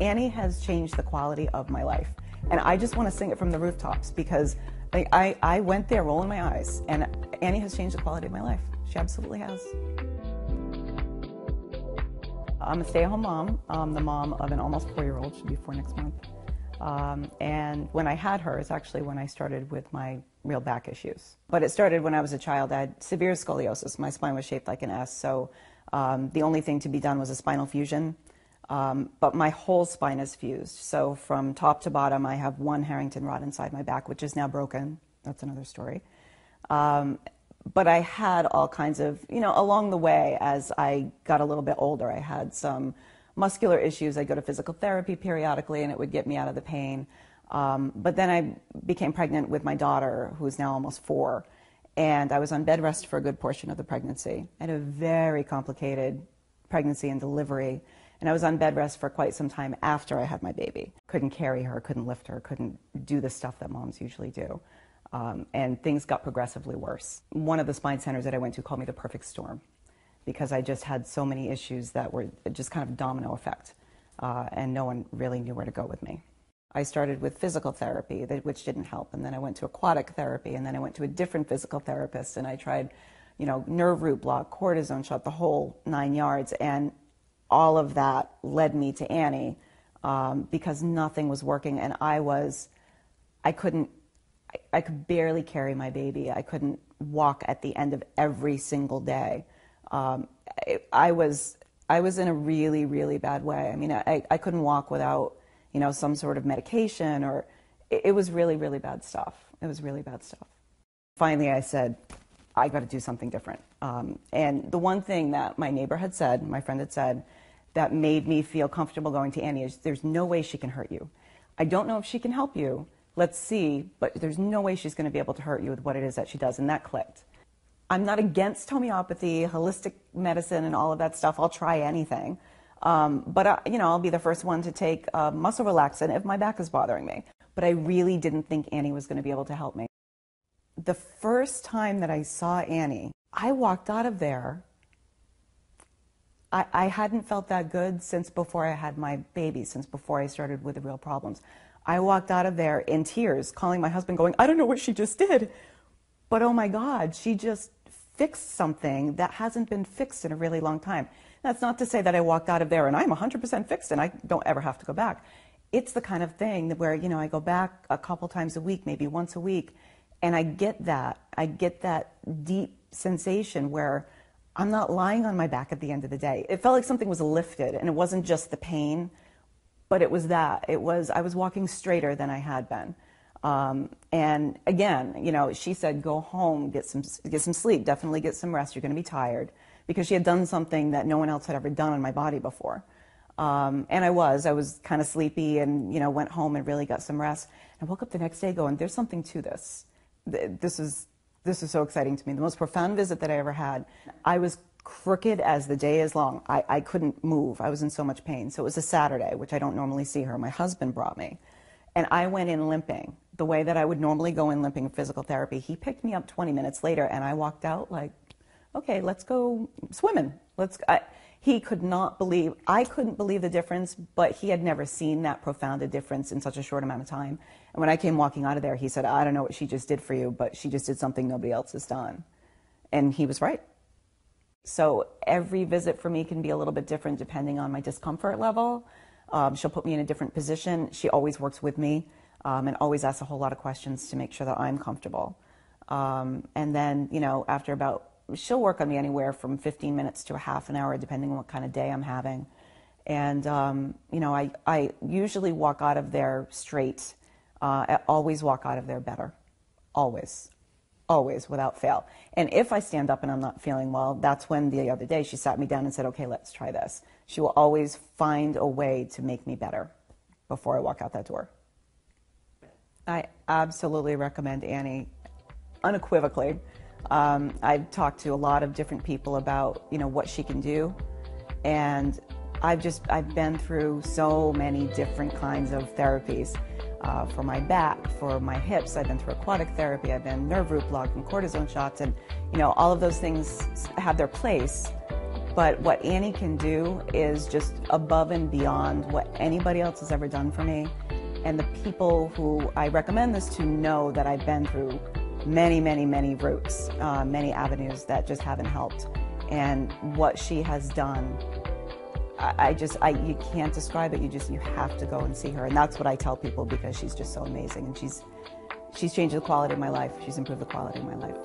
Annie has changed the quality of my life. And I just want to sing it from the rooftops because I went there rolling my eyes, and Annie has changed the quality of my life. She absolutely has. I'm a stay-at-home mom. I'm the mom of an almost 4-year-old, she'll be 4 next month. And when I had her is actually when I started with my real back issues. But it started when I was a child. I had severe scoliosis. My spine was shaped like an S, so the only thing to be done was a spinal fusion. But my whole spine is fused. So from top to bottom, I have one Harrington rod inside my back, which is now broken. That's another story. But I had all kinds of, along the way, as I got a little bit older, I had some muscular issues. I'd go to physical therapy periodically, and it would get me out of the pain. But then I became pregnant with my daughter, who's now almost 4, and I was on bed rest for a good portion of the pregnancy. I had a very complicated pregnancy and delivery, and I was on bed rest for quite some time after I had my baby. Couldn't carry her, couldn't lift her, couldn't do the stuff that moms usually do. And things got progressively worse. One of the spine centers that I went to called me the perfect storm because I just had so many issues that were just kind of domino effect, and no one really knew where to go with me. I started with physical therapy, which didn't help, and then I went to aquatic therapy, and then I went to a different physical therapist, and I tried, nerve root block, cortisone shot, the whole 9 yards, and all of that led me to Annie because nothing was working, and I could barely carry my baby. I couldn't walk at the end of every single day. I was in a really, really bad way. I mean, I couldn't walk without, some sort of medication, or it was really, really bad stuff. It was really bad stuff. Finally, I said, I got to do something different. And the one thing that my neighbor had said, my friend had said, that made me feel comfortable going to Annie is, there's no way she can hurt you. I don't know if she can help you. Let's see, but there's no way she's going to be able to hurt you with what it is that she does, and that clicked. I'm not against homeopathy, holistic medicine, and all of that stuff. I'll try anything. But I'll be the first one to take muscle relaxant if my back is bothering me. But I really didn't think Annie was going to be able to help me. The first time that I saw Annie, I walked out of there. I hadn't felt that good since before I had my baby, since before I started with the real problems. I walked out of there in tears, calling my husband, going, I don't know what she just did, but oh my God, she just fixed something that hasn't been fixed in a really long time. That's not to say that I walked out of there and I'm 100% fixed and I don't ever have to go back. It's the kind of thing that where, I go back a couple times a week, maybe once a week, and I get that deep sensation where I'm not lying on my back at the end of the day. It felt like something was lifted, and it wasn't just the pain, but it was that. I was walking straighter than I had been. And again, she said, go home, get some sleep, definitely get some rest. You're going to be tired, because she had done something that no one else had ever done on my body before. And I was kind of sleepy, and, went home and really got some rest. I woke up the next day going, there's something to this. This is so exciting to me. The most profound visit that I ever had. I was crooked as the day is long. I couldn't move. I was in so much pain. So it was a Saturday, which I don't normally see her. My husband brought me. And I went in limping the way that I would normally go in limping in physical therapy. He picked me up 20 minutes later, and I walked out like, okay, let's go swimming. He could not believe, I couldn't believe the difference, but he had never seen that profound a difference in such a short amount of time. And when I came walking out of there, he said, I don't know what she just did for you, but she just did something nobody else has done. And he was right. So every visit for me can be a little bit different depending on my discomfort level. She'll put me in a different position. She always works with me and always asks a whole lot of questions to make sure that I'm comfortable. And then, after she'll work on me anywhere from 15 minutes to a half an hour, depending on what kind of day I'm having. And, I usually walk out of there straight. I always walk out of there better. Always, without fail. And if I stand up and I'm not feeling well, that's when the other day she sat me down and said, okay, let's try this. She will always find a way to make me better before I walk out that door. I absolutely recommend Annie, unequivocally. I've talked to a lot of different people about, what she can do. And I've been through so many different kinds of therapies. For my back, for my hips, I've been through aquatic therapy, I've been nerve root block and cortisone shots, and all of those things have their place, But what Annie can do is just above and beyond what anybody else has ever done for me. And the people who I recommend this to know that I've been through many, many, many routes, many avenues that just haven't helped. And what she has done, you can't describe it. You have to go and see her. And that's what I tell people, because she's just so amazing. And she's changed the quality of my life. She's improved the quality of my life.